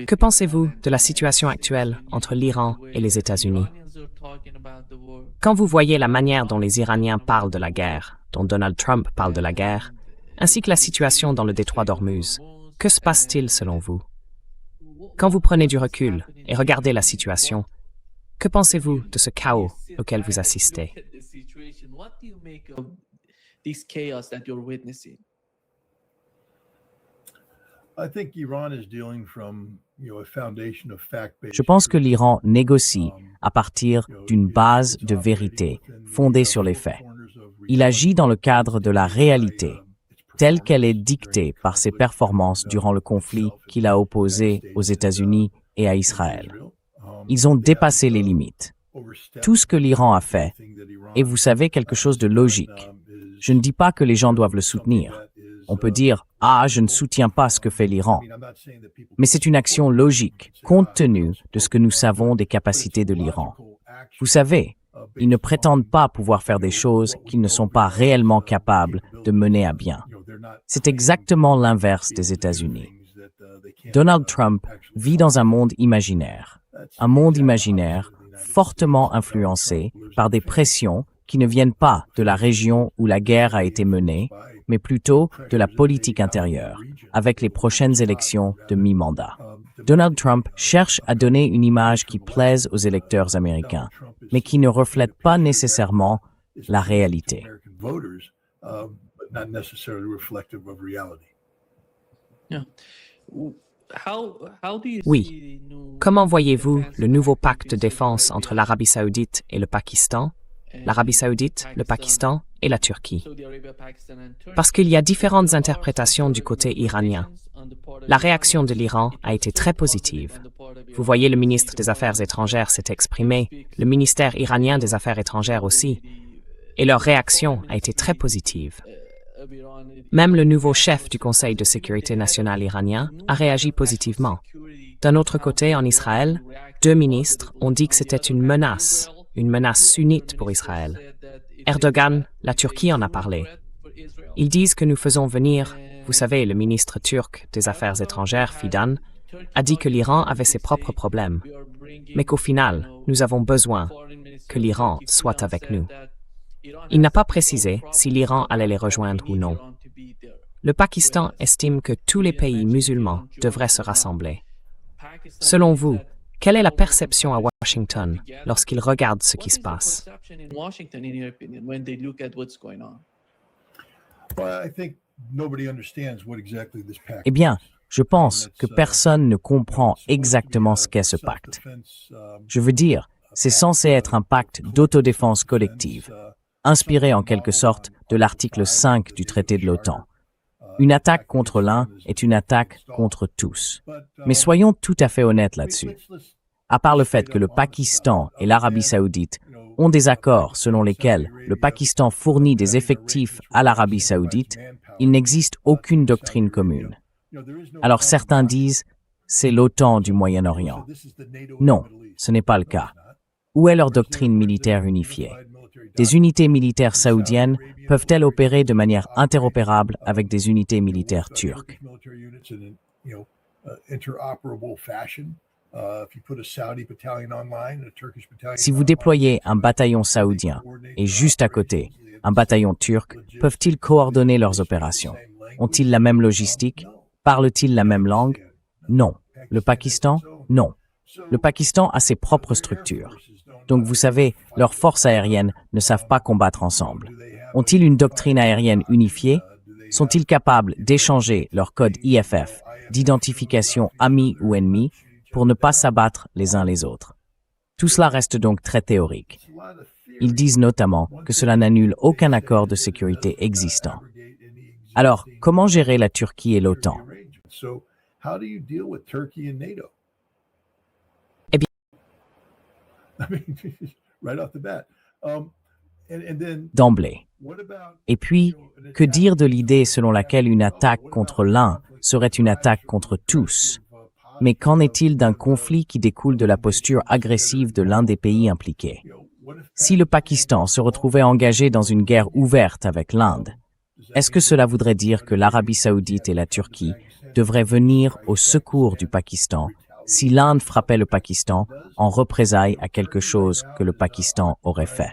Que pensez-vous de la situation actuelle entre l'Iran et les États-Unis? Quand vous voyez la manière dont les Iraniens parlent de la guerre, dont Donald Trump parle de la guerre, ainsi que la situation dans le détroit d'Ormuz, que se passe-t-il selon vous? Quand vous prenez du recul et regardez la situation, que pensez-vous de ce chaos auquel vous assistez? Je pense que l'Iran négocie à partir d'une base de vérité fondée sur les faits. Il agit dans le cadre de la réalité, telle qu'elle est dictée par ses performances durant le conflit qu'il a opposé aux États-Unis et à Israël. Ils ont dépassé les limites. Tout ce que l'Iran a fait, et vous savez quelque chose de logique. Je ne dis pas que les gens doivent le soutenir. On peut dire « Ah, je ne soutiens pas ce que fait l'Iran ». Mais c'est une action logique, compte tenu de ce que nous savons des capacités de l'Iran. Vous savez, ils ne prétendent pas pouvoir faire des choses qu'ils ne sont pas réellement capables de mener à bien. C'est exactement l'inverse des États-Unis. Donald Trump vit dans un monde imaginaire fortement influencé par des pressions qui ne viennent pas de la région où la guerre a été menée, mais plutôt de la politique intérieure, avec les prochaines élections de mi-mandat. Donald Trump cherche à donner une image qui plaise aux électeurs américains, mais qui ne reflète pas nécessairement la réalité. Oui. Comment voyez-vous le nouveau pacte de défense entre l'Arabie saoudite et le Pakistan, l'Arabie saoudite, le Pakistan et la Turquie? Parce qu'il y a différentes interprétations du côté iranien. La réaction de l'Iran a été très positive. Vous voyez, le ministre des Affaires étrangères s'est exprimé, le ministère iranien des Affaires étrangères aussi, et leur réaction a été très positive. Même le nouveau chef du Conseil de sécurité nationale iranien a réagi positivement. D'un autre côté, en Israël, 2 ministres ont dit que c'était une menace sunnite pour Israël. Erdogan, la Turquie en a parlé. Ils disent que nous faisons venir, vous savez, le ministre turc des Affaires étrangères, Fidan, a dit que l'Iran avait ses propres problèmes, mais qu'au final, nous avons besoin que l'Iran soit avec nous. Il n'a pas précisé si l'Iran allait les rejoindre ou non. Le Pakistan estime que tous les pays musulmans devraient se rassembler. Selon vous, quelle est la perception à Washington lorsqu'ils regardent ce qui se passe? Eh bien, je pense que personne ne comprend exactement ce qu'est ce pacte. Je veux dire, c'est censé être un pacte d'autodéfense collective, inspiré en quelque sorte de l'article 5 du traité de l'OTAN. Une attaque contre l'un est une attaque contre tous. Mais soyons tout à fait honnêtes là-dessus. À part le fait que le Pakistan et l'Arabie saoudite ont des accords selon lesquels le Pakistan fournit des effectifs à l'Arabie saoudite, il n'existe aucune doctrine commune. Alors certains disent, c'est l'OTAN du Moyen-Orient. Non, ce n'est pas le cas. Où est leur doctrine militaire unifiée? Des unités militaires saoudiennes peuvent-elles opérer de manière interopérable avec des unités militaires turques? Si vous déployez un bataillon saoudien et juste à côté, un bataillon turc, peuvent-ils coordonner leurs opérations? Ont-ils la même logistique? Parlent-ils la même langue? Non. Le Pakistan? Non. Le Pakistan a ses propres structures. Donc vous savez, leurs forces aériennes ne savent pas combattre ensemble. Ont-ils une doctrine aérienne unifiée? Sont-ils capables d'échanger leur code IFF, d'identification amis ou ennemis, pour ne pas s'abattre les uns les autres? Tout cela reste donc très théorique. Ils disent notamment que cela n'annule aucun accord de sécurité existant. Alors, comment gérer la Turquie et l'OTAN? Eh bien, d'emblée. Et puis, que dire de l'idée selon laquelle une attaque contre l'un serait une attaque contre tous? Mais qu'en est-il d'un conflit qui découle de la posture agressive de l'un des pays impliqués? Si le Pakistan se retrouvait engagé dans une guerre ouverte avec l'Inde, Est-ce que cela voudrait dire que l'Arabie saoudite et la Turquie devraient venir au secours du Pakistan si l'Inde frappait le Pakistan en représailles à quelque chose que le Pakistan aurait fait?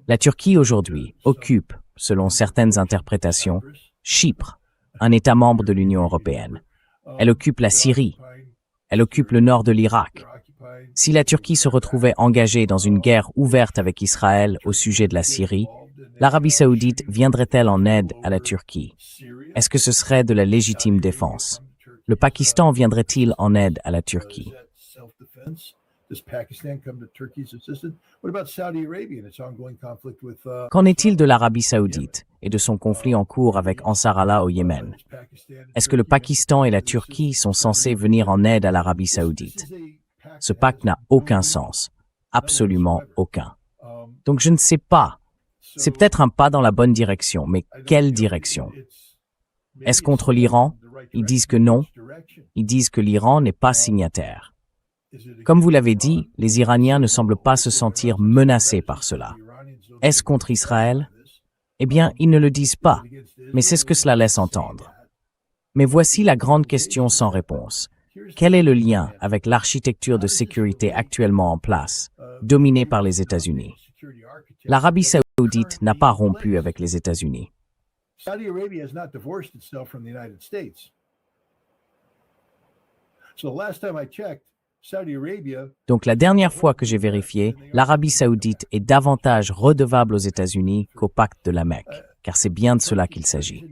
La Turquie aujourd'hui occupe, selon certaines interprétations, Chypre, un État membre de l'Union européenne. Elle occupe la Syrie. Elle occupe le nord de l'Irak. Si la Turquie se retrouvait engagée dans une guerre ouverte avec Israël au sujet de la Syrie, l'Arabie saoudite viendrait-elle en aide à la Turquie? Est-ce que ce serait de la légitime défense? Le Pakistan viendrait-il en aide à la Turquie? Qu'en est-il de l'Arabie saoudite et de son conflit en cours avec Ansar Allah au Yémen? Est-ce que le Pakistan et la Turquie sont censés venir en aide à l'Arabie saoudite? Ce pacte n'a aucun sens, absolument aucun. Donc je ne sais pas. C'est peut-être un pas dans la bonne direction, mais quelle direction? Est-ce contre l'Iran? Ils disent que non. Ils disent que l'Iran n'est pas signataire. Comme vous l'avez dit, les Iraniens ne semblent pas se sentir menacés par cela. Est-ce contre Israël? Eh bien, ils ne le disent pas, mais c'est ce que cela laisse entendre. Mais voici la grande question sans réponse. Quel est le lien avec l'architecture de sécurité actuellement en place, dominée par les États-Unis? L'Arabie saoudite n'a pas rompu avec les États-Unis. Saudi Arabia has not divorced itself from the United States. So the last time I checked, Saudi Arabia. Donc la dernière fois que j'ai vérifié, l'Arabie saoudite est davantage redevable aux États-Unis qu'au pacte de la Mecque, car c'est bien de cela qu'il s'agit.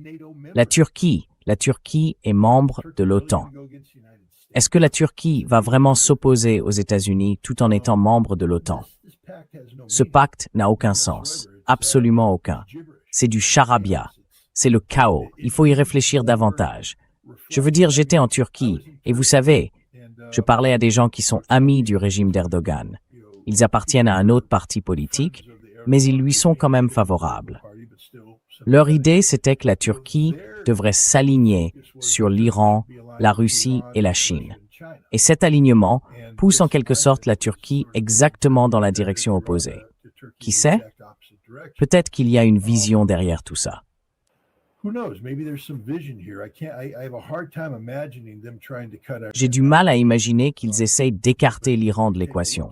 La Turquie est membre de l'OTAN. Est-ce que la Turquie va vraiment s'opposer aux États-Unis tout en étant membre de l'OTAN? Ce pacte n'a aucun sens, absolument aucun. C'est du charabia. C'est le chaos. Il faut y réfléchir davantage. Je veux dire, j'étais en Turquie, et vous savez, je parlais à des gens qui sont amis du régime d'Erdogan. Ils appartiennent à un autre parti politique, mais ils lui sont quand même favorables. Leur idée, c'était que la Turquie devrait s'aligner sur l'Iran, la Russie et la Chine. Et cet alignement pousse en quelque sorte la Turquie exactement dans la direction opposée. Qui sait? Peut-être qu'il y a une vision derrière tout ça. J'ai du mal à imaginer qu'ils essayent d'écarter l'Iran de l'équation.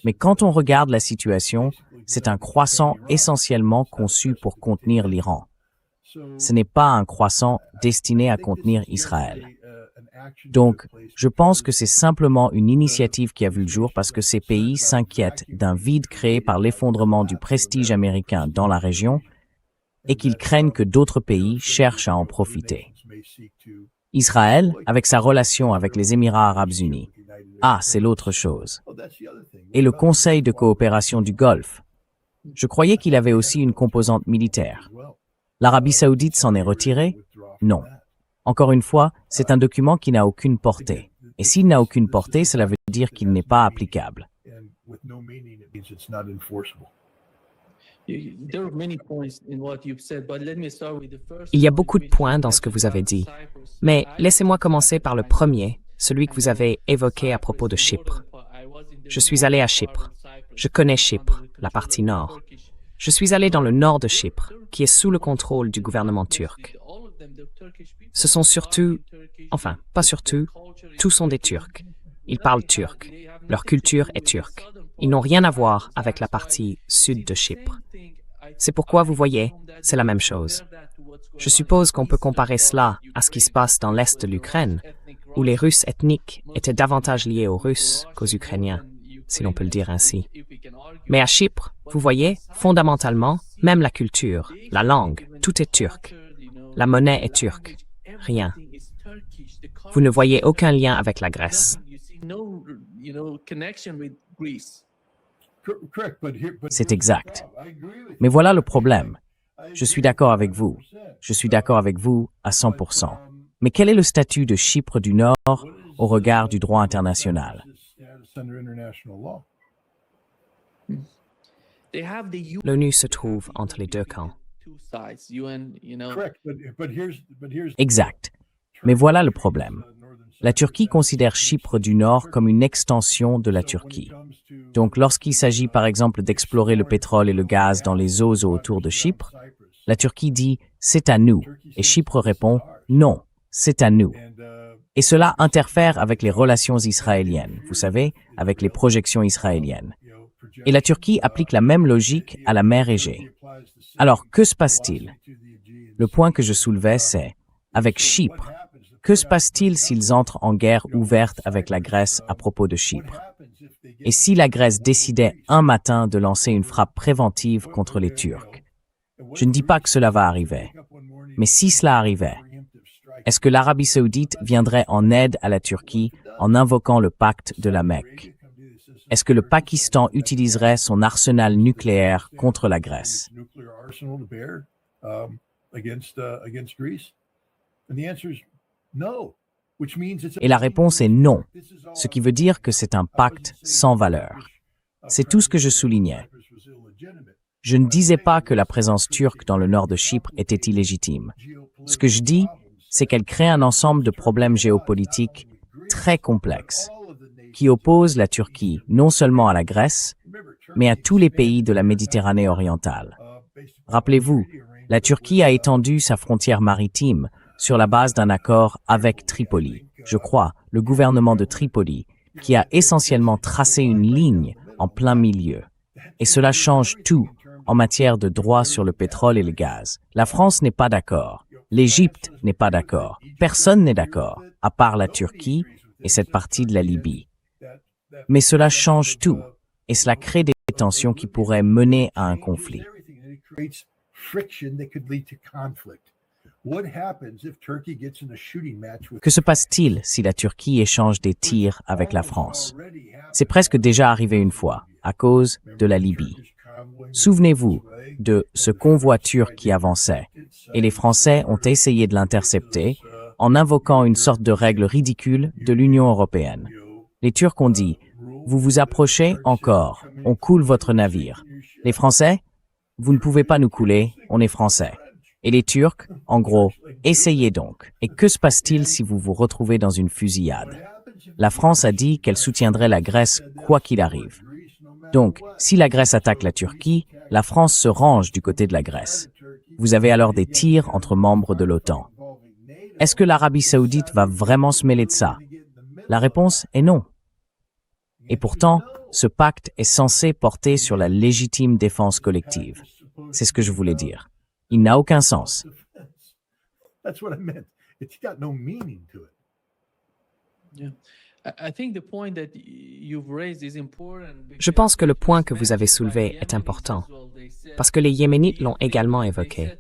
Mais quand on regarde la situation, c'est un croissant essentiellement conçu pour contenir l'Iran. Ce n'est pas un croissant destiné à contenir Israël. Donc, je pense que c'est simplement une initiative qui a vu le jour parce que ces pays s'inquiètent d'un vide créé par l'effondrement du prestige américain dans la région et qu'ils craignent que d'autres pays cherchent à en profiter. Israël, avec sa relation avec les Émirats arabes unis, c'est l'autre chose. Et le Conseil de coopération du Golfe. Je croyais qu'il avait aussi une composante militaire. L'Arabie saoudite s'en est retirée? Non. Encore une fois, c'est un document qui n'a aucune portée. Et s'il n'a aucune portée, cela veut dire qu'il n'est pas applicable. Il y a beaucoup de points dans ce que vous avez dit, mais laissez-moi commencer par le premier, celui que vous avez évoqué à propos de Chypre. Je suis allé à Chypre. Je connais Chypre, la partie nord. Je suis allé dans le nord de Chypre, qui est sous le contrôle du gouvernement turc. Ce sont surtout, enfin, pas surtout, tous sont des Turcs. Ils parlent turc. Leur culture est turque. Ils n'ont rien à voir avec la partie sud de Chypre. C'est pourquoi, vous voyez, c'est la même chose. Je suppose qu'on peut comparer cela à ce qui se passe dans l'est de l'Ukraine, où les Russes ethniques étaient davantage liés aux Russes qu'aux Ukrainiens, si l'on peut le dire ainsi. Mais à Chypre, vous voyez, fondamentalement, même la culture, la langue, tout est turc. La monnaie est turque. Rien. Vous ne voyez aucun lien avec la Grèce. C'est exact. Mais voilà le problème. Je suis d'accord avec vous. Je suis d'accord avec vous à 100%. Mais quel est le statut de Chypre du Nord au regard du droit international? L'ONU se trouve entre les deux camps. Exact. Mais voilà le problème. La Turquie considère Chypre du Nord comme une extension de la Turquie. Donc lorsqu'il s'agit par exemple d'explorer le pétrole et le gaz dans les eaux autour de Chypre, La Turquie dit « c'est à nous » et Chypre répond « non, c'est à nous ». Et cela interfère avec les relations israéliennes, vous savez, avec les projections israéliennes. Et la Turquie applique la même logique à la mer Égée. Alors, que se passe-t-il? Le point que je soulevais, c'est, avec Chypre, que se passe-t-il s'ils entrent en guerre ouverte avec la Grèce à propos de Chypre? Et si la Grèce décidait un matin de lancer une frappe préventive contre les Turcs? Je ne dis pas que cela va arriver, mais si cela arrivait, est-ce que l'Arabie saoudite viendrait en aide à la Turquie en invoquant le pacte de la Mecque? Est-ce que le Pakistan utiliserait son arsenal nucléaire contre la Grèce? Et la réponse est non, ce qui veut dire que c'est un pacte sans valeur. C'est tout ce que je soulignais. Je ne disais pas que la présence turque dans le nord de Chypre était illégitime. Ce que je dis, c'est qu'elle crée un ensemble de problèmes géopolitiques très complexes qui opposent la Turquie non seulement à la Grèce, mais à tous les pays de la Méditerranée orientale. Rappelez-vous, la Turquie a étendu sa frontière maritime sur la base d'un accord avec Tripoli, je crois, le gouvernement de Tripoli, qui a essentiellement tracé une ligne en plein milieu. Et cela change tout en matière de droits sur le pétrole et le gaz. La France n'est pas d'accord. L'Égypte n'est pas d'accord. Personne n'est d'accord, à part la Turquie et cette partie de la Libye. Mais cela change tout, et cela crée des tensions qui pourraient mener à un conflit. Que se passe-t-il si la Turquie échange des tirs avec la France? C'est presque déjà arrivé une fois, à cause de la Libye. Souvenez-vous de ce convoi turc qui avançait, et les Français ont essayé de l'intercepter en invoquant une sorte de règle ridicule de l'Union européenne. Les Turcs ont dit « Vous vous approchez encore, on coule votre navire. » Les Français « Vous ne pouvez pas nous couler, on est Français. » Et les Turcs, en gros, « Essayez donc. » Et que se passe-t-il si vous vous retrouvez dans une fusillade? La France a dit qu'elle soutiendrait la Grèce quoi qu'il arrive. Donc, si la Grèce attaque la Turquie, la France se range du côté de la Grèce. Vous avez alors des tirs entre membres de l'OTAN. Est-ce que l'Arabie saoudite va vraiment se mêler de ça? La réponse est non. Et pourtant, ce pacte est censé porter sur la légitime défense collective. C'est ce que je voulais dire. Il n'a aucun sens. Je pense que le point que vous avez soulevé est important, parce que les Yéménites l'ont également évoqué.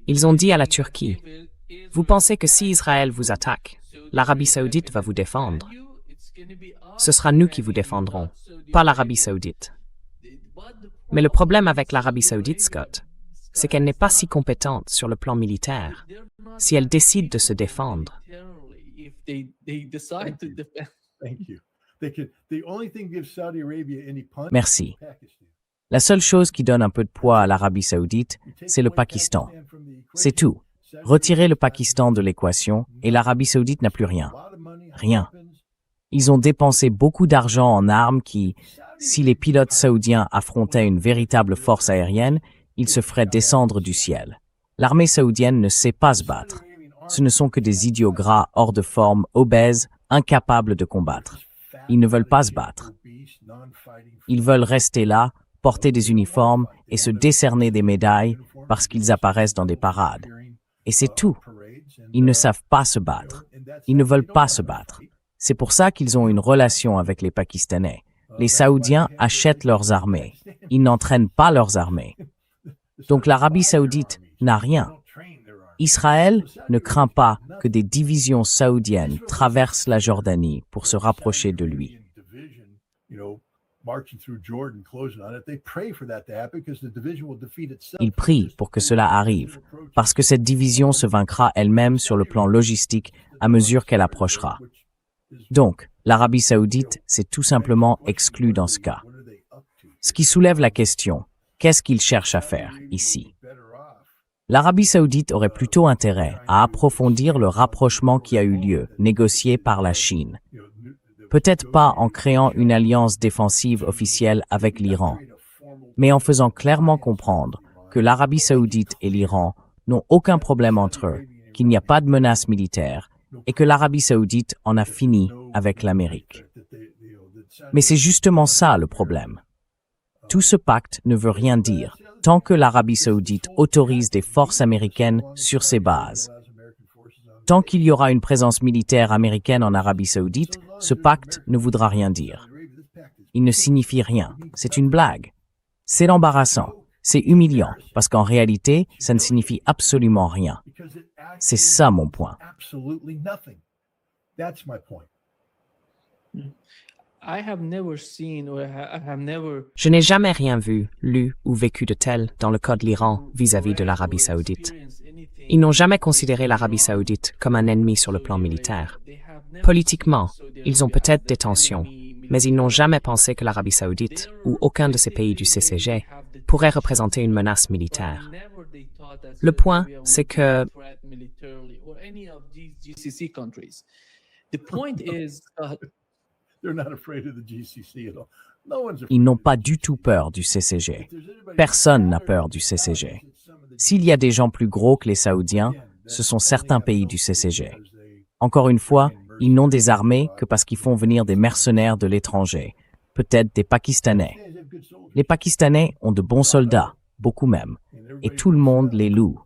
Ils ont dit à la Turquie, « Vous pensez que si Israël vous attaque, l'Arabie saoudite va vous défendre? Ce sera nous qui vous défendrons, pas l'Arabie saoudite. » Mais le problème avec l'Arabie saoudite, Scott, c'est qu'elle n'est pas si compétente sur le plan militaire. Si elle décide de se défendre, Merci. La seule chose qui donne un peu de poids à l'Arabie saoudite, c'est le Pakistan. C'est tout. Retirez le Pakistan de l'équation et l'Arabie saoudite n'a plus rien. Rien. Ils ont dépensé beaucoup d'argent en armes qui, si les pilotes saoudiens affrontaient une véritable force aérienne, ils se feraient descendre du ciel. L'armée saoudienne ne sait pas se battre. Ce ne sont que des idiots gras, hors de forme, obèses, incapables de combattre. Ils ne veulent pas se battre. Ils veulent rester là, porter des uniformes et se décerner des médailles parce qu'ils apparaissent dans des parades. Et c'est tout. Ils ne savent pas se battre. Ils ne veulent pas se battre. C'est pour ça qu'ils ont une relation avec les Pakistanais. Les Saoudiens achètent leurs armées. Ils n'entraînent pas leurs armées. Donc l'Arabie saoudite n'a rien. Israël ne craint pas que des divisions saoudiennes traversent la Jordanie pour se rapprocher de lui. Il prie pour que cela arrive, parce que cette division se vaincra elle-même sur le plan logistique à mesure qu'elle approchera. Donc, l'Arabie saoudite s'est tout simplement exclue dans ce cas. Ce qui soulève la question, qu'est-ce qu'il cherche à faire ici? L'Arabie saoudite aurait plutôt intérêt à approfondir le rapprochement qui a eu lieu, négocié par la Chine. Peut-être pas en créant une alliance défensive officielle avec l'Iran, mais en faisant clairement comprendre que l'Arabie saoudite et l'Iran n'ont aucun problème entre eux, qu'il n'y a pas de menace militaire et que l'Arabie saoudite en a fini avec l'Amérique. Mais c'est justement ça le problème. Tout ce pacte ne veut rien dire tant que l'Arabie saoudite autorise des forces américaines sur ses bases. Tant qu'il y aura une présence militaire américaine en Arabie saoudite, ce pacte ne voudra rien dire. Il ne signifie rien. C'est une blague. C'est embarrassant. C'est humiliant, parce qu'en réalité, ça ne signifie absolument rien. C'est ça mon point. Je n'ai jamais rien vu, lu ou vécu de tel dans le cas de l'Iran vis-à-vis de l'Arabie saoudite. Ils n'ont jamais considéré l'Arabie saoudite comme un ennemi sur le plan militaire. Politiquement, ils ont peut-être des tensions, mais ils n'ont jamais pensé que l'Arabie saoudite ou aucun de ces pays du CCG pourrait représenter une menace militaire. Le point, c'est que Ils n'ont pas du tout peur du CCG. Personne n'a peur du CCG. S'il y a des gens plus gros que les Saoudiens, ce sont certains pays du CCG. Encore une fois, ils n'ont des armées que parce qu'ils font venir des mercenaires de l'étranger, peut-être des Pakistanais. Les Pakistanais ont de bons soldats, beaucoup même, et tout le monde les loue.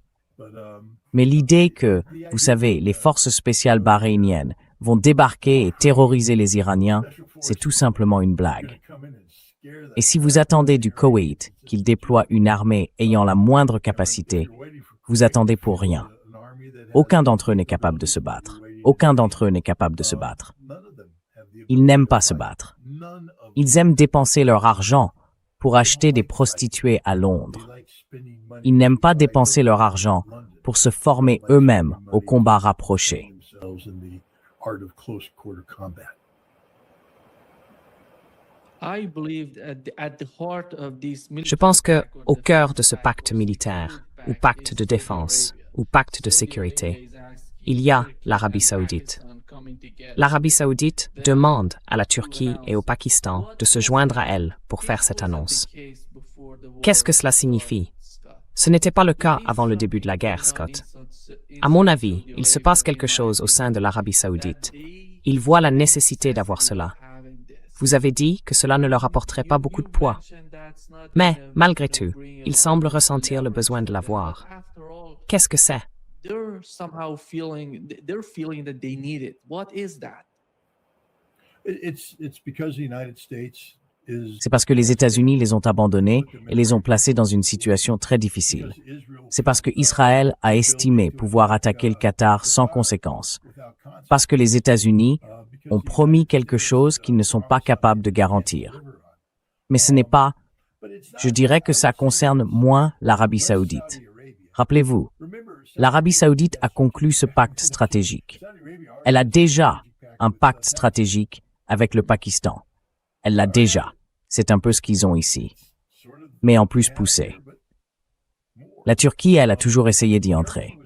Mais l'idée que, vous savez, les forces spéciales bahreïniennes vont débarquer et terroriser les Iraniens, c'est tout simplement une blague. Et si vous attendez du Koweït qu'il déploie une armée ayant la moindre capacité, vous attendez pour rien. Aucun d'entre eux n'est capable de se battre. Aucun d'entre eux n'est capable de se battre. Ils n'aiment pas se battre. Ils aiment dépenser leur argent pour acheter des prostituées à Londres. Ils n'aiment pas dépenser leur argent pour se former eux-mêmes au combat rapproché. je pense que, au cœur de ce pacte militaire, ou pacte de défense, ou pacte de sécurité, il y a l'Arabie saoudite. L'Arabie saoudite demande à la Turquie et au Pakistan de se joindre à elle pour faire cette annonce. Qu'est-ce que cela signifie? Ce n'était pas le cas avant le début de la guerre, Scott. À mon avis, il se passe quelque chose au sein de l'Arabie saoudite. Ils voient la nécessité d'avoir cela. Vous avez dit que cela ne leur apporterait pas beaucoup de poids. Mais, malgré tout, ils semblent ressentir le besoin de l'avoir. Qu'est-ce que c'est? C'est parce que les États-Unis les ont abandonnés et les ont placés dans une situation très difficile. C'est parce que Israël a estimé pouvoir attaquer le Qatar sans conséquence. Parce que les États-Unis ont promis quelque chose qu'ils ne sont pas capables de garantir. Mais ce n'est pas, je dirais que ça concerne moins l'Arabie saoudite. Rappelez-vous, l'Arabie saoudite a conclu ce pacte stratégique. Elle a déjà un pacte stratégique avec le Pakistan. Elle l'a déjà. C'est un peu ce qu'ils ont ici. Mais en plus poussé. La Turquie, elle a toujours essayé d'y entrer.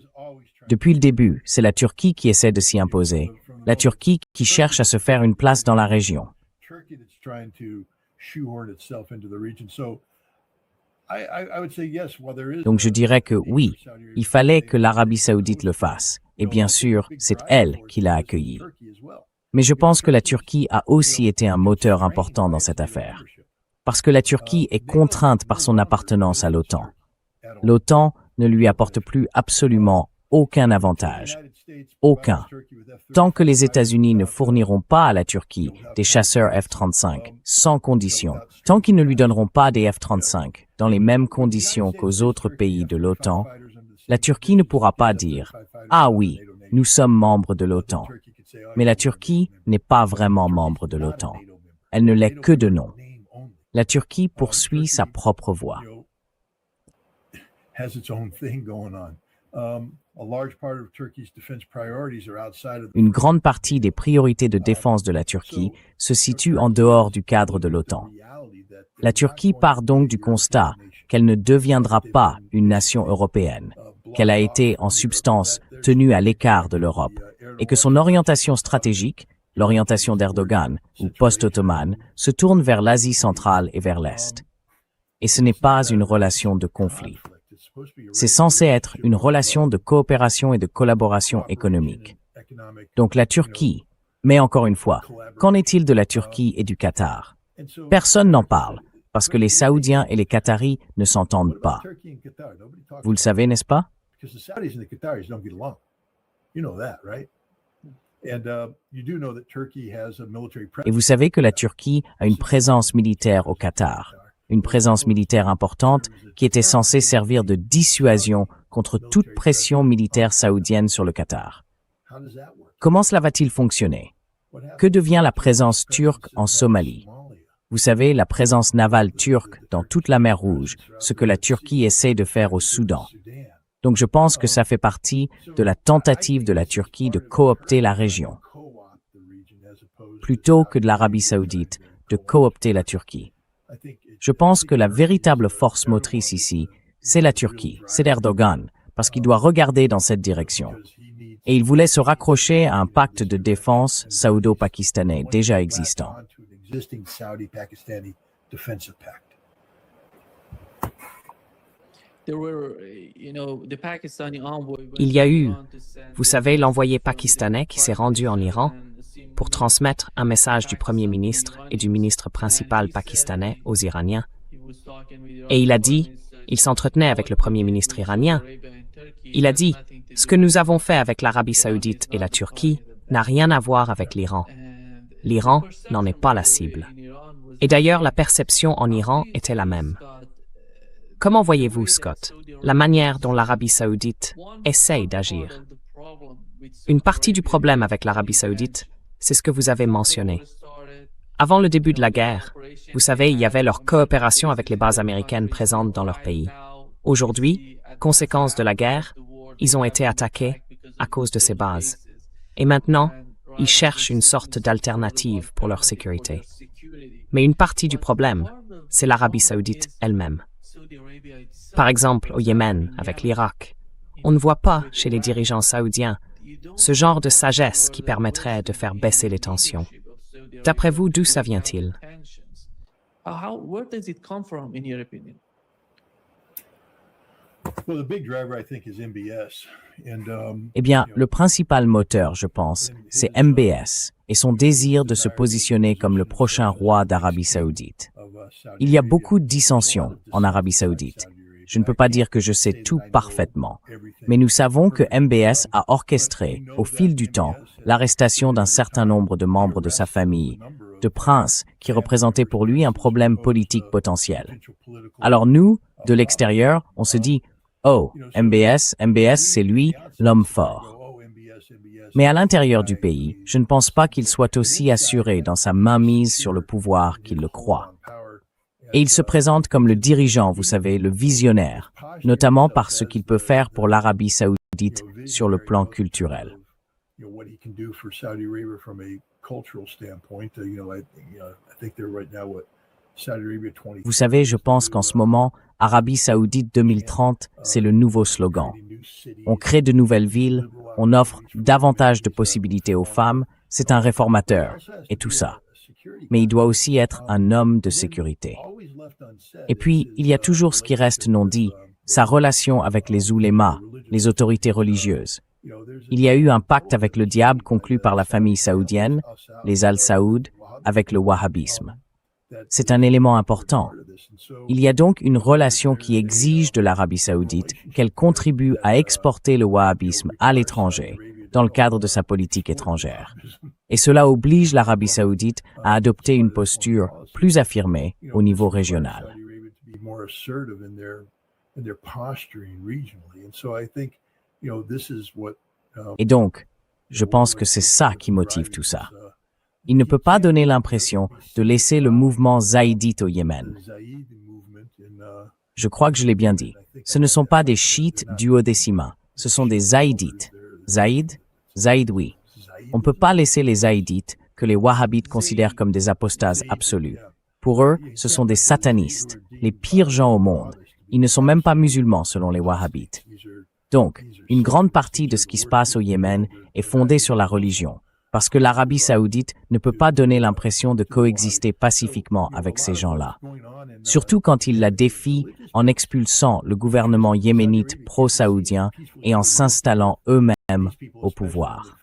Depuis le début, c'est la Turquie qui essaie de s'y imposer. La Turquie qui cherche à se faire une place dans la région. Donc je dirais que oui, il fallait que l'Arabie saoudite le fasse. Et bien sûr, c'est elle qui l'a accueilli. Mais je pense que la Turquie a aussi été un moteur important dans cette affaire. Parce que la Turquie est contrainte par son appartenance à l'OTAN. L'OTAN ne lui apporte plus absolument aucun avantage. Aucun. Tant que les États-Unis ne fourniront pas à la Turquie des chasseurs F-35 sans condition, tant qu'ils ne lui donneront pas des F-35 dans les mêmes conditions qu'aux autres pays de l'OTAN, la Turquie ne pourra pas dire « Ah oui, nous sommes membres de l'OTAN ». Mais la Turquie n'est pas vraiment membre de l'OTAN. Elle ne l'est que de nom. La Turquie poursuit sa propre voie. Une grande partie des priorités de défense de la Turquie se situe en dehors du cadre de l'OTAN. La Turquie part donc du constat qu'elle ne deviendra pas une nation européenne, qu'elle a été en substance tenue à l'écart de l'Europe, et que son orientation stratégique, l'orientation d'Erdogan ou post-ottomane, se tourne vers l'Asie centrale et vers l'Est. Et ce n'est pas une relation de conflit. C'est censé être une relation de coopération et de collaboration économique. Donc la Turquie, mais encore une fois, qu'en est-il de la Turquie et du Qatar? Personne n'en parle, parce que les Saoudiens et les Qataris ne s'entendent pas. Vous le savez, n'est-ce pas? Et vous savez que la Turquie a une présence militaire au Qatar, une présence militaire importante qui était censée servir de dissuasion contre toute pression militaire saoudienne sur le Qatar. Comment cela va-t-il fonctionner? Que devient la présence turque en Somalie? Vous savez, la présence navale turque dans toute la mer Rouge, ce que la Turquie essaie de faire au Soudan. Donc je pense que ça fait partie de la tentative de la Turquie de coopter la région, plutôt que de l'Arabie saoudite de coopter la Turquie. Je pense que la véritable force motrice ici, c'est la Turquie, c'est Erdogan, parce qu'il doit regarder dans cette direction. Et il voulait se raccrocher à un pacte de défense saoudo-pakistanais déjà existant. Il y a eu, vous savez, l'envoyé pakistanais qui s'est rendu en Iran pour transmettre un message du Premier ministre et du ministre principal pakistanais aux Iraniens. Et il a dit, il s'entretenait avec le Premier ministre iranien, il a dit, ce que nous avons fait avec l'Arabie saoudite et la Turquie n'a rien à voir avec l'Iran. L'Iran n'en est pas la cible. Et d'ailleurs, la perception en Iran était la même. Comment voyez-vous, Scott, la manière dont l'Arabie saoudite essaye d'agir? Une partie du problème avec l'Arabie saoudite, c'est ce que vous avez mentionné. Avant le début de la guerre, vous savez, il y avait leur coopération avec les bases américaines présentes dans leur pays. Aujourd'hui, conséquence de la guerre, ils ont été attaqués à cause de ces bases. Et maintenant, ils cherchent une sorte d'alternative pour leur sécurité. Mais une partie du problème, c'est l'Arabie saoudite elle-même. Par exemple, au Yémen, avec l'Irak, on ne voit pas chez les dirigeants saoudiens ce genre de sagesse qui permettrait de faire baisser les tensions. D'après vous, d'où ça vient-il? Eh bien, le principal moteur, je pense, c'est MBS et son désir de se positionner comme le prochain roi d'Arabie saoudite. Il y a beaucoup de dissensions en Arabie saoudite. Je ne peux pas dire que je sais tout parfaitement, mais nous savons que MBS a orchestré, au fil du temps, l'arrestation d'un certain nombre de membres de sa famille, de princes qui représentaient pour lui un problème politique potentiel. Alors nous, de l'extérieur, on se dit « Oh, MBS, c'est lui, l'homme fort ». Mais à l'intérieur du pays, je ne pense pas qu'il soit aussi assuré dans sa mainmise sur le pouvoir qu'il le croit. Et il se présente comme le dirigeant, vous savez, le visionnaire, notamment par ce qu'il peut faire pour l'Arabie saoudite sur le plan culturel. Vous savez, je pense qu'en ce moment, Arabie saoudite 2030, c'est le nouveau slogan. On crée de nouvelles villes, on offre davantage de possibilités aux femmes, c'est un réformateur, et tout ça. Mais il doit aussi être un homme de sécurité. Et puis, il y a toujours ce qui reste non dit, sa relation avec les oulémas, les autorités religieuses. Il y a eu un pacte avec le diable conclu par la famille saoudienne, les Al-Saoud, avec le wahhabisme. C'est un élément important. Il y a donc une relation qui exige de l'Arabie saoudite qu'elle contribue à exporter le wahhabisme à l'étranger, dans le cadre de sa politique étrangère. Et cela oblige l'Arabie saoudite à adopter une posture plus affirmée au niveau régional. Et donc, je pense que c'est ça qui motive tout ça. Il ne peut pas donner l'impression de laisser le mouvement zaïdite au Yémen. Je crois que je l'ai bien dit. Ce ne sont pas des chiites duodécimains, ce sont des zaïdites. Zaïd, oui. On ne peut pas laisser les zaïdites, que les wahhabites considèrent comme des apostases absolus. Pour eux, ce sont des satanistes, les pires gens au monde. Ils ne sont même pas musulmans selon les wahhabites. Donc, une grande partie de ce qui se passe au Yémen est fondée sur la religion. parce que l'Arabie saoudite ne peut pas donner l'impression de coexister pacifiquement avec ces gens-là, surtout quand ils la défient en expulsant le gouvernement yéménite pro-saoudien et en s'installant eux-mêmes au pouvoir.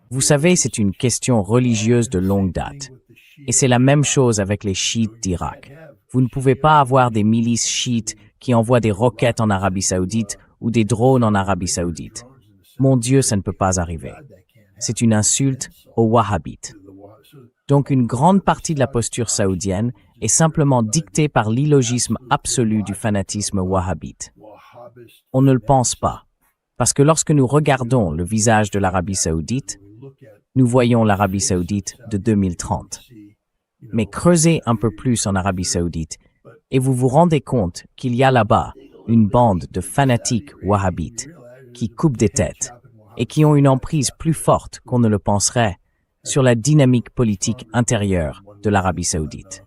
Vous savez, c'est une question religieuse de longue date. Et c'est la même chose avec les chiites d'Irak. Vous ne pouvez pas avoir des milices chiites qui envoient des roquettes en Arabie saoudite ou des drones en Arabie saoudite. Mon Dieu, ça ne peut pas arriver. C'est une insulte aux wahhabites. Donc une grande partie de la posture saoudienne est simplement dictée par l'illogisme absolu du fanatisme wahhabite. On ne le pense pas, parce que lorsque nous regardons le visage de l'Arabie saoudite, nous voyons l'Arabie saoudite de 2030. Mais creusez un peu plus en Arabie saoudite et vous vous rendez compte qu'il y a là-bas une bande de fanatiques wahhabites qui coupent des têtes et qui ont une emprise plus forte qu'on ne le penserait sur la dynamique politique intérieure de l'Arabie saoudite.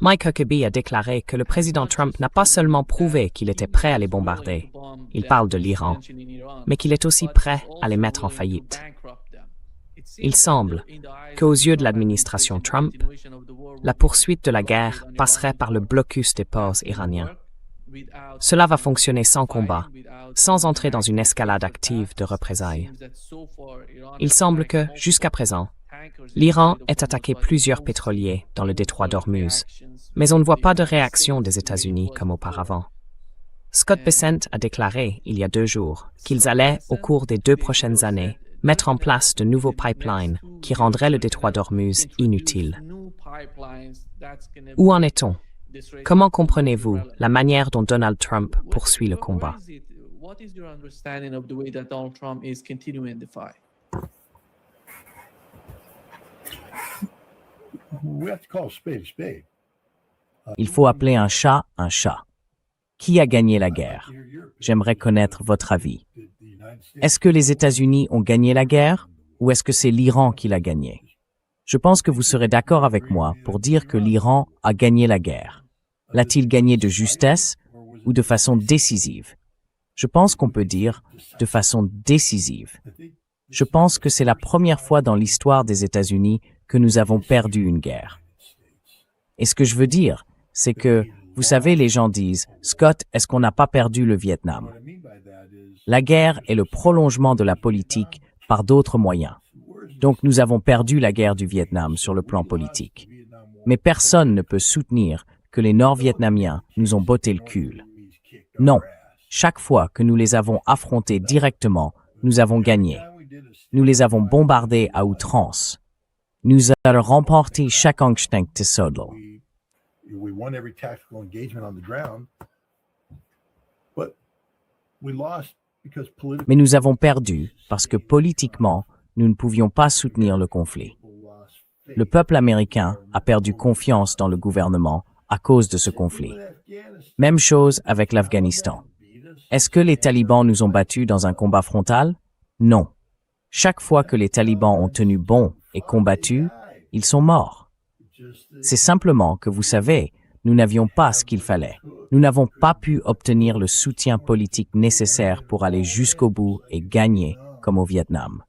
Mike Huckabee a déclaré que le président Trump n'a pas seulement prouvé qu'il était prêt à les bombarder, il parle de l'Iran, mais qu'il est aussi prêt à les mettre en faillite. Il semble qu'aux yeux de l'administration Trump, la poursuite de la guerre passerait par le blocus des ports iraniens. Cela va fonctionner sans combat, sans entrer dans une escalade active de représailles. Il semble que, jusqu'à présent, l'Iran ait attaqué plusieurs pétroliers dans le détroit d'Ormuz, mais on ne voit pas de réaction des États-Unis comme auparavant. Scott Bessent a déclaré, il y a 2 jours, qu'ils allaient, au cours des 2 prochaines années, mettre en place de nouveaux pipelines qui rendraient le détroit d'Ormuz inutile. Où en est-on? Comment comprenez-vous la manière dont Donald Trump poursuit le combat? Il faut appeler un chat un chat. Qui a gagné la guerre? J'aimerais connaître votre avis. Est-ce que les États-Unis ont gagné la guerre ou est-ce que c'est l'Iran qui l'a gagnée? Je pense que vous serez d'accord avec moi pour dire que l'Iran a gagné la guerre. L'a-t-il gagné de justesse ou de façon décisive? Je pense qu'on peut dire de façon décisive. Je pense que c'est la première fois dans l'histoire des États-Unis que nous avons perdu une guerre. Et ce que je veux dire, c'est que, vous savez, les gens disent, Scott, est-ce qu'on n'a pas perdu le Vietnam? La guerre est le prolongement de la politique par d'autres moyens. Donc nous avons perdu la guerre du Vietnam sur le plan politique. Mais personne ne peut soutenir que les Nord-Vietnamiens nous ont botté le cul. Non, chaque fois que nous les avons affrontés directement, nous avons gagné. Nous les avons bombardés à outrance. Nous avons remporté chaque instinct de Sodlo. Mais nous avons perdu parce que politiquement, nous ne pouvions pas soutenir le conflit. Le peuple américain a perdu confiance dans le gouvernement à cause de ce conflit. Même chose avec l'Afghanistan. Est-ce que les talibans nous ont battus dans un combat frontal? Non. Chaque fois que les talibans ont tenu bon et combattu, ils sont morts. C'est simplement que vous savez, nous n'avions pas ce qu'il fallait. Nous n'avons pas pu obtenir le soutien politique nécessaire pour aller jusqu'au bout et gagner, comme au Vietnam.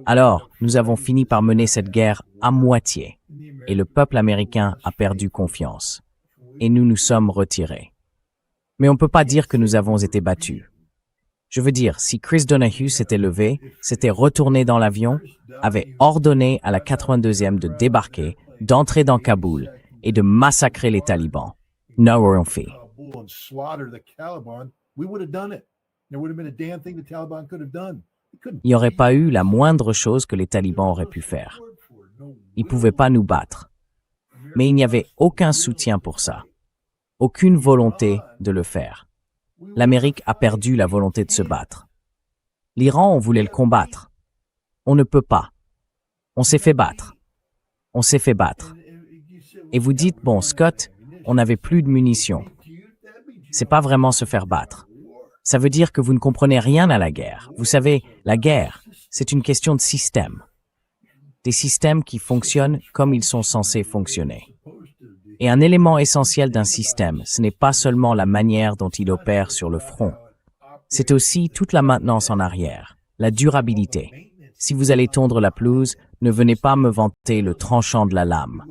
Alors, nous avons fini par mener cette guerre à moitié, et le peuple américain a perdu confiance. Et nous nous sommes retirés. Mais on ne peut pas dire que nous avons été battus. Je veux dire, si Chris Donahue s'était levé, s'était retourné dans l'avion, avait ordonné à la 82e de débarquer, d'entrer dans Kaboul et de massacrer les talibans, nous l'aurions fait. Il n'y aurait pas eu la moindre chose que les talibans auraient pu faire. Ils ne pouvaient pas nous battre. Mais il n'y avait aucun soutien pour ça. Aucune volonté de le faire. L'Amérique a perdu la volonté de se battre. L'Iran, on voulait le combattre. On ne peut pas. On s'est fait battre. On s'est fait battre. Et vous dites, bon, Scott, on n'avait plus de munitions. C'est pas vraiment se faire battre. Ça veut dire que vous ne comprenez rien à la guerre. Vous savez, la guerre, c'est une question de système. des systèmes qui fonctionnent comme ils sont censés fonctionner. Et un élément essentiel d'un système, ce n'est pas seulement la manière dont il opère sur le front, c'est aussi toute la maintenance en arrière, la durabilité. Si vous allez tondre la pelouse, ne venez pas me vanter le tranchant de la lame.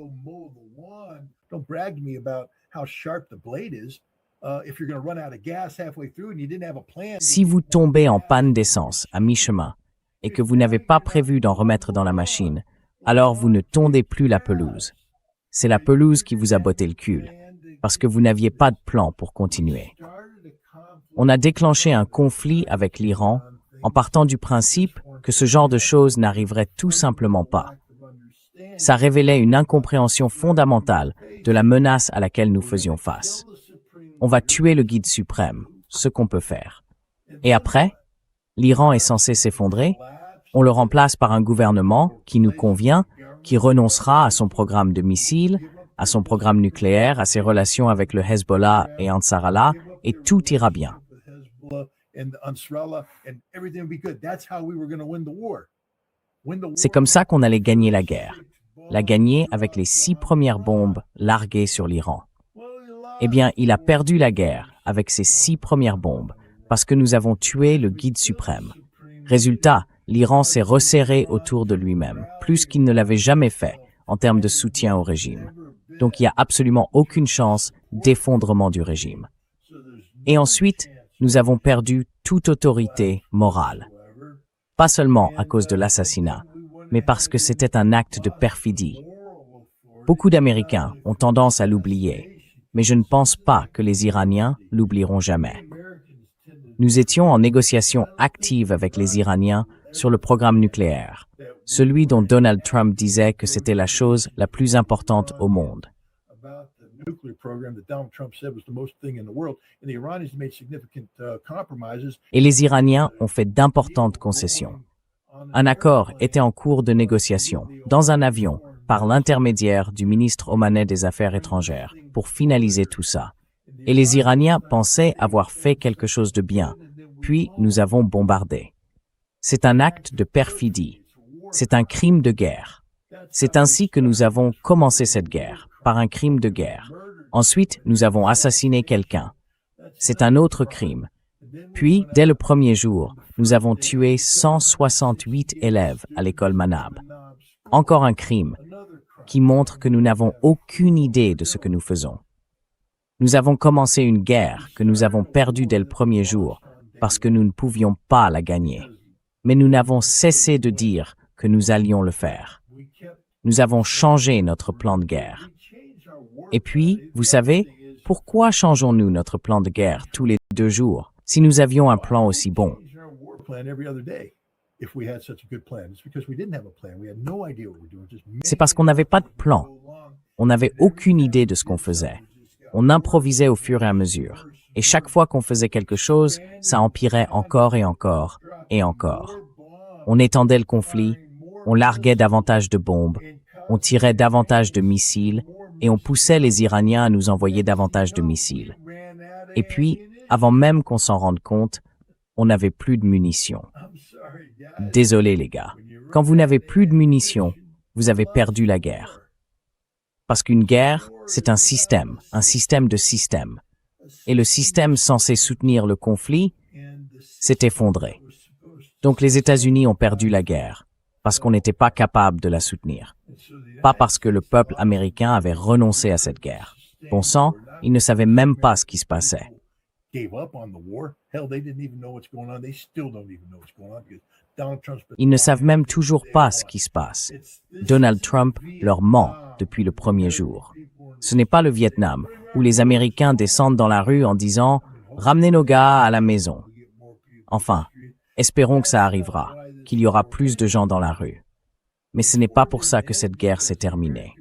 Don't brag to me about how sharp the blade is. If you're going to run out of gas halfway through and you didn't have a plan. Si vous tombez en panne d'essence à mi-chemin et que vous n'avez pas prévu d'en remettre dans la machine, alors vous ne tondez plus la pelouse. C'est la pelouse qui vous a botté le cul, parce que vous n'aviez pas de plan pour continuer. On a déclenché un conflit avec l'Iran en partant du principe que ce genre de choses n'arriverait tout simplement pas. Ça révélait une incompréhension fondamentale de la menace à laquelle nous faisions face. On va tuer le guide suprême, ce qu'on peut faire. Et après, l'Iran est censé s'effondrer, on le remplace par un gouvernement qui nous convient, qui renoncera à son programme de missiles, à son programme nucléaire, à ses relations avec le Hezbollah et Ansarallah, et tout ira bien. C'est comme ça qu'on allait gagner la guerre. La gagner avec les 6 premières bombes larguées sur l'Iran. Eh bien, il a perdu la guerre avec ces 6 premières bombes parce que nous avons tué le guide suprême. Résultat, l'Iran s'est resserré autour de lui-même, plus qu'il ne l'avait jamais fait en termes de soutien au régime. Donc il n'y a absolument aucune chance d'effondrement du régime. Et ensuite, nous avons perdu toute autorité morale. Pas seulement à cause de l'assassinat, mais parce que c'était un acte de perfidie. Beaucoup d'Américains ont tendance à l'oublier, mais je ne pense pas que les Iraniens l'oublieront jamais. Nous étions en négociation active avec les Iraniens sur le programme nucléaire, celui dont Donald Trump disait que c'était la chose la plus importante au monde. Et les Iraniens ont fait d'importantes concessions. Un accord était en cours de négociation, dans un avion, par l'intermédiaire du ministre omanais des Affaires étrangères, pour finaliser tout ça. Et les Iraniens pensaient avoir fait quelque chose de bien, puis nous avons bombardé. C'est un acte de perfidie. C'est un crime de guerre. C'est ainsi que nous avons commencé cette guerre, par un crime de guerre. Ensuite, nous avons assassiné quelqu'un. C'est un autre crime. Puis, dès le premier jour, nous avons tué 168 élèves à l'école Manab. Encore un crime qui montre que nous n'avons aucune idée de ce que nous faisons. Nous avons commencé une guerre que nous avons perdue dès le premier jour parce que nous ne pouvions pas la gagner. Mais nous n'avons cessé de dire que nous allions le faire. Nous avons changé notre plan de guerre. Et puis, vous savez, pourquoi changeons-nous notre plan de guerre tous les 2 jours si nous avions un plan aussi bon? C'est parce qu'on n'avait pas de plan. On n'avait aucune idée de ce qu'on faisait. On improvisait au fur et à mesure. Et chaque fois qu'on faisait quelque chose, ça empirait encore et encore et encore. On étendait le conflit, on larguait davantage de bombes, on tirait davantage de missiles et on poussait les Iraniens à nous envoyer davantage de missiles. Et puis, avant même qu'on s'en rende compte, on n'avait plus de munitions. Désolé les gars, quand vous n'avez plus de munitions, vous avez perdu la guerre. Parce qu'une guerre, c'est un système de systèmes. Et le système censé soutenir le conflit s'est effondré. Donc les États-Unis ont perdu la guerre, parce qu'on n'était pas capable de la soutenir. Pas parce que le peuple américain avait renoncé à cette guerre. Bon sang, ils ne savaient même pas ce qui se passait. Ils ne savent même toujours pas ce qui se passe. Donald Trump leur ment depuis le premier jour. Ce n'est pas le Vietnam, où les Américains descendent dans la rue en disant « Ramenez nos gars à la maison ». Enfin, espérons que ça arrivera, qu'il y aura plus de gens dans la rue. Mais ce n'est pas pour ça que cette guerre s'est terminée.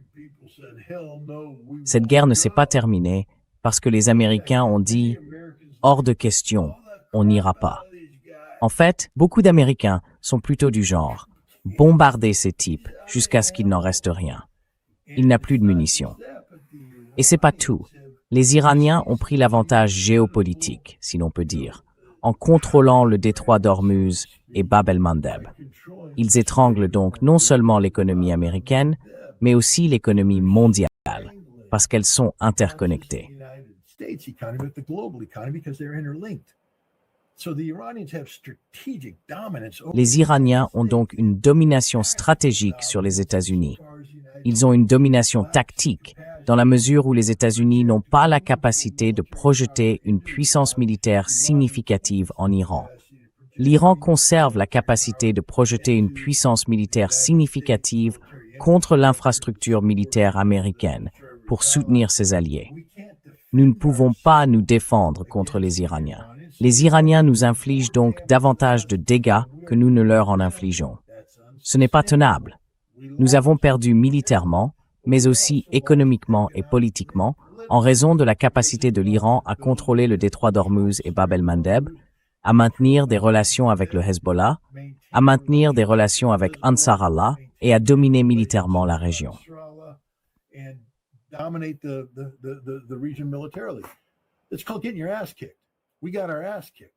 Cette guerre ne s'est pas terminée parce que les Américains ont dit « Hors de question, on n'ira pas ». En fait, beaucoup d'Américains sont plutôt du genre « bombarder ces types jusqu'à ce qu'il n'en reste rien ». Il n'a plus de munitions. Et c'est pas tout. Les Iraniens ont pris l'avantage géopolitique, si l'on peut dire. en contrôlant le détroit d'Ormuz et Bab el-Mandeb. Ils étranglent donc non seulement l'économie américaine, mais aussi l'économie mondiale, parce qu'elles sont interconnectées. Les Iraniens ont donc une domination stratégique sur les États-Unis. Ils ont une domination tactique, dans la mesure où les États-Unis n'ont pas la capacité de projeter une puissance militaire significative en Iran. L'Iran conserve la capacité de projeter une puissance militaire significative contre l'infrastructure militaire américaine pour soutenir ses alliés. Nous ne pouvons pas nous défendre contre les Iraniens. Les Iraniens nous infligent donc davantage de dégâts que nous ne leur en infligeons. Ce n'est pas tenable. Nous avons perdu militairement, mais aussi économiquement et politiquement, en raison de la capacité de l'Iran à contrôler le détroit d'Ormuz et Bab el-Mandeb, à maintenir des relations avec le Hezbollah, à maintenir des relations avec Ansar Allah et à dominer militairement la région.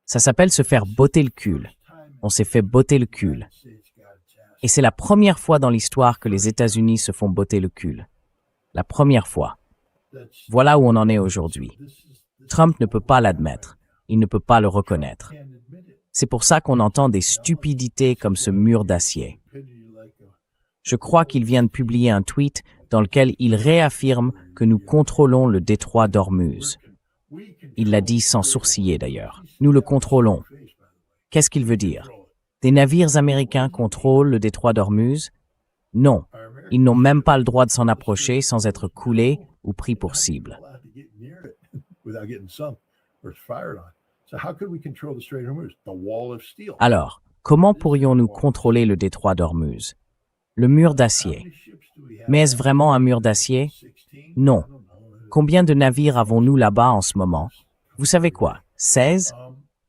Ça s'appelle se faire botter le cul. On s'est fait botter le cul. Et c'est la première fois dans l'histoire que les États-Unis se font botter le cul. La première fois. Voilà où on en est aujourd'hui. Trump ne peut pas l'admettre. Il ne peut pas le reconnaître. C'est pour ça qu'on entend des stupidités comme ce mur d'acier. Je crois qu'il vient de publier un tweet dans lequel il réaffirme que nous contrôlons le détroit d'Ormuz. Il l'a dit sans sourciller d'ailleurs. Nous le contrôlons. Qu'est-ce qu'il veut dire? Des navires américains contrôlent le détroit d'Ormuz? Non, ils n'ont même pas le droit de s'en approcher sans être coulés ou pris pour cible. Alors, comment pourrions-nous contrôler le détroit d'Ormuz? Le mur d'acier. Mais est-ce vraiment un mur d'acier? Non. Combien de navires avons-nous là-bas en ce moment? Vous savez quoi? 16?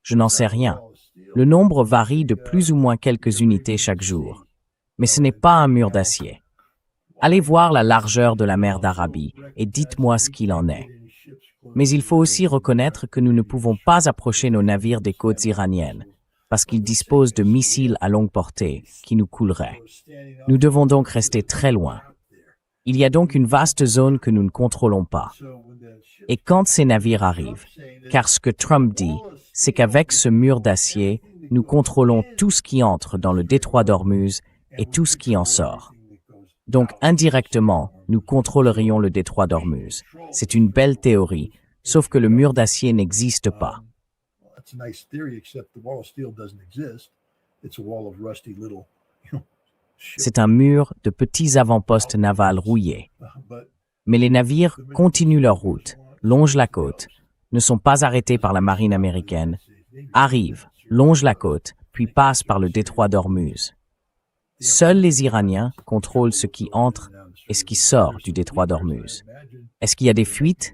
Je n'en sais rien. Le nombre varie de plus ou moins quelques unités chaque jour. Mais ce n'est pas un mur d'acier. Allez voir la largeur de la mer d'Arabie et dites-moi ce qu'il en est. Mais il faut aussi reconnaître que nous ne pouvons pas approcher nos navires des côtes iraniennes, parce qu'ils disposent de missiles à longue portée qui nous couleraient. Nous devons donc rester très loin. Il y a donc une vaste zone que nous ne contrôlons pas. Et quand ces navires arrivent, car ce que Trump dit, c'est qu'avec ce mur d'acier, nous contrôlons tout ce qui entre dans le détroit d'Ormuz et tout ce qui en sort. Donc, indirectement, nous contrôlerions le détroit d'Ormuz. C'est une belle théorie, sauf que le mur d'acier n'existe pas. C'est un mur de petits avant-postes navals rouillés. Mais les navires continuent leur route, longent la côte, ne sont pas arrêtés par la marine américaine, arrivent, longent la côte, puis passent par le détroit d'Ormuz. Seuls les Iraniens contrôlent ce qui entre et ce qui sort du détroit d'Ormuz. Est-ce qu'il y a des fuites?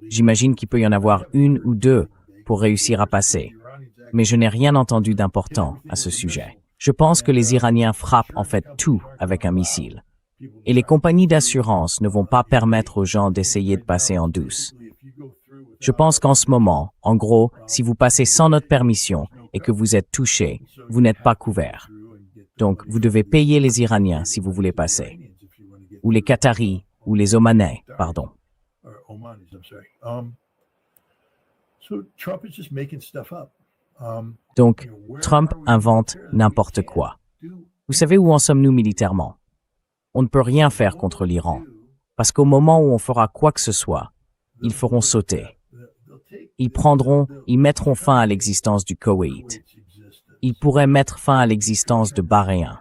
J'imagine qu'il peut y en avoir une ou deux pour réussir à passer. Mais je n'ai rien entendu d'important à ce sujet. Je pense que les Iraniens frappent en fait tout avec un missile. Et les compagnies d'assurance ne vont pas permettre aux gens d'essayer de passer en douce. Je pense qu'en ce moment, en gros, si vous passez sans notre permission et que vous êtes touché, vous n'êtes pas couvert. Donc, vous devez payer les Iraniens si vous voulez passer. Ou les Qataris, ou les Omanais, pardon. Donc, Trump invente n'importe quoi. Vous savez où en sommes-nous militairement? On ne peut rien faire contre l'Iran, parce qu'au moment où on fera quoi que ce soit, ils feront sauter. Ils mettront fin à l'existence du Koweït. Ils pourraient mettre fin à l'existence de Bahreïn.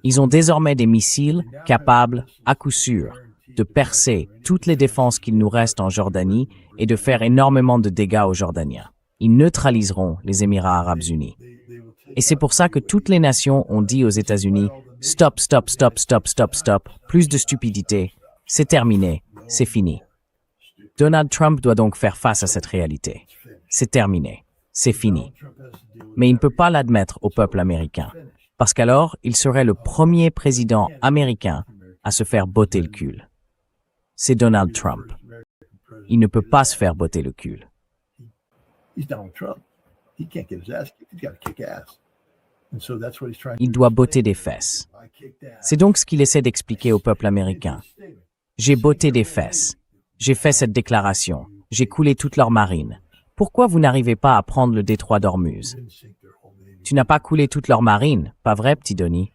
Ils ont désormais des missiles capables, à coup sûr, de percer toutes les défenses qu'il nous reste en Jordanie et de faire énormément de dégâts aux Jordaniens. Ils neutraliseront les Émirats arabes unis. Et c'est pour ça que toutes les nations ont dit aux États-Unis « Stop, stop, stop, stop, stop, stop, plus de stupidité, c'est terminé, c'est fini ». Donald Trump doit donc faire face à cette réalité. C'est terminé, c'est fini. Mais il ne peut pas l'admettre au peuple américain, parce qu'alors il serait le premier président américain à se faire botter le cul. C'est Donald Trump. Il ne peut pas se faire botter le cul. he can't get his ass kicked. He's got to kick ass. And so that's what he's trying to Il do. doit botter des fesses. I kicked ass. C'est donc ce qu'il essaie d'expliquer au peuple américain. J'ai botté des fesses. J'ai fait cette déclaration. J'ai coulé toute leur marine. Pourquoi vous n'arrivez pas à prendre le détroit d'Ormuz? Tu n'as pas coulé toute leur marine, pas vrai, petit Donnie?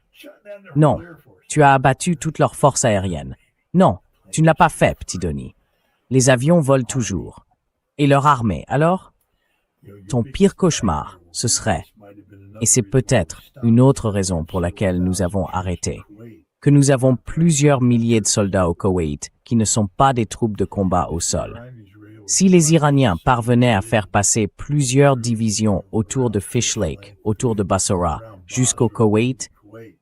Non. Tu as abattu toute leur force aérienne. Non, tu ne l'as pas fait, petit Donnie. Les avions volent toujours. Et leur armée, alors? Ton pire cauchemar, ce serait, et c'est peut-être une autre raison pour laquelle nous avons arrêté, que nous avons plusieurs milliers de soldats au Koweït qui ne sont pas des troupes de combat au sol. Si les Iraniens parvenaient à faire passer plusieurs divisions autour de Fish Lake, autour de Bassora, jusqu'au Koweït,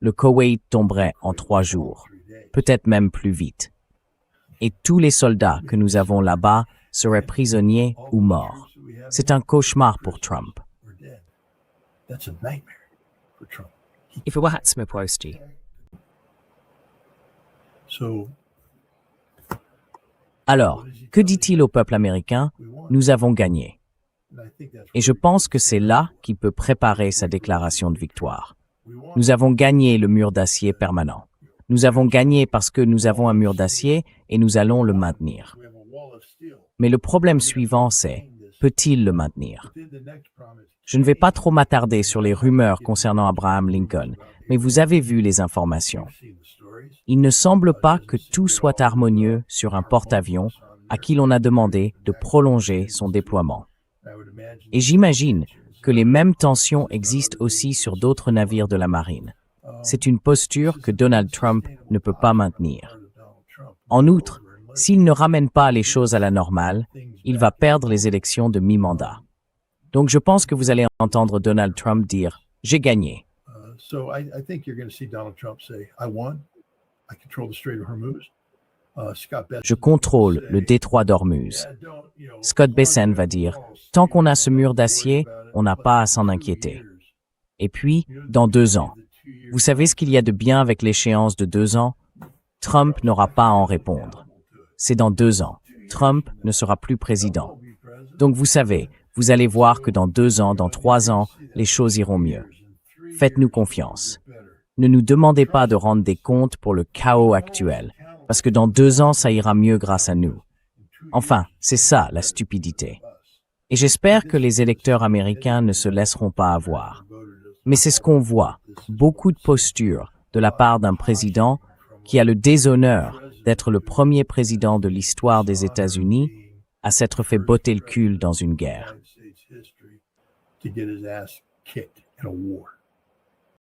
le Koweït tomberait en 3 jours, peut-être même plus vite. Et tous les soldats que nous avons là-bas seraient prisonniers ou morts. C'est un cauchemar pour Trump. That's a nightmare for Trump. Ifuwahatsme Pwosti. So Alors, que dit-il au peuple américain? Nous avons gagné. and I think that's Et je pense que c'est là qu'il peut préparer sa déclaration de victoire. Nous avons gagné le mur d'acier permanent. Nous avons gagné parce que nous avons un mur d'acier et nous allons le maintenir. we have a wall of steel. Mais le problème suivant, c'est, peut-il le maintenir? Then the next promise. Je ne vais pas trop m'attarder sur les rumeurs concernant Abraham Lincoln, mais vous avez vu les informations. Seen the stories. Il ne semble pas que tout soit harmonieux sur un porte-avions à qui l'on a demandé de prolonger son déploiement. I would imagine. Et j'imagine que les mêmes tensions existent aussi sur d'autres navires de la marine. C'est une posture que Donald Trump ne peut pas maintenir. En outre, s'il ne ramène pas les choses à la normale, il va perdre les élections de mi-mandat. Donc je pense que vous allez entendre Donald Trump dire « J'ai gagné ». So I think you're going to see Donald Trump say, I won. I control the Strait of Hormuz. Scott Bessent. Je contrôle le détroit d'Ormuz. Don't, you know, Scott Bessent va dire « Tant qu'on a ce mur d'acier, on n'a pas à s'en inquiéter ». Et puis, dans 2 ans. Vous savez ce qu'il y a de bien avec l'échéance de 2 ans? Trump n'aura pas à en répondre. C'est dans 2 ans. Trump ne sera plus président. Donc vous savez, vous allez voir que dans 2 ans, dans 3 ans, les choses iront mieux. Faites-nous confiance. Ne nous demandez pas de rendre des comptes pour le chaos actuel, parce que dans 2 ans, ça ira mieux grâce à nous. Enfin, c'est ça, la stupidité. Et j'espère que les électeurs américains ne se laisseront pas avoir. Mais c'est ce qu'on voit, beaucoup de postures de la part d'un président qui a le déshonneur d'être le premier président de l'histoire des États-Unis à s'être fait botter le cul dans une guerre. United States history to get his ass kicked in a war.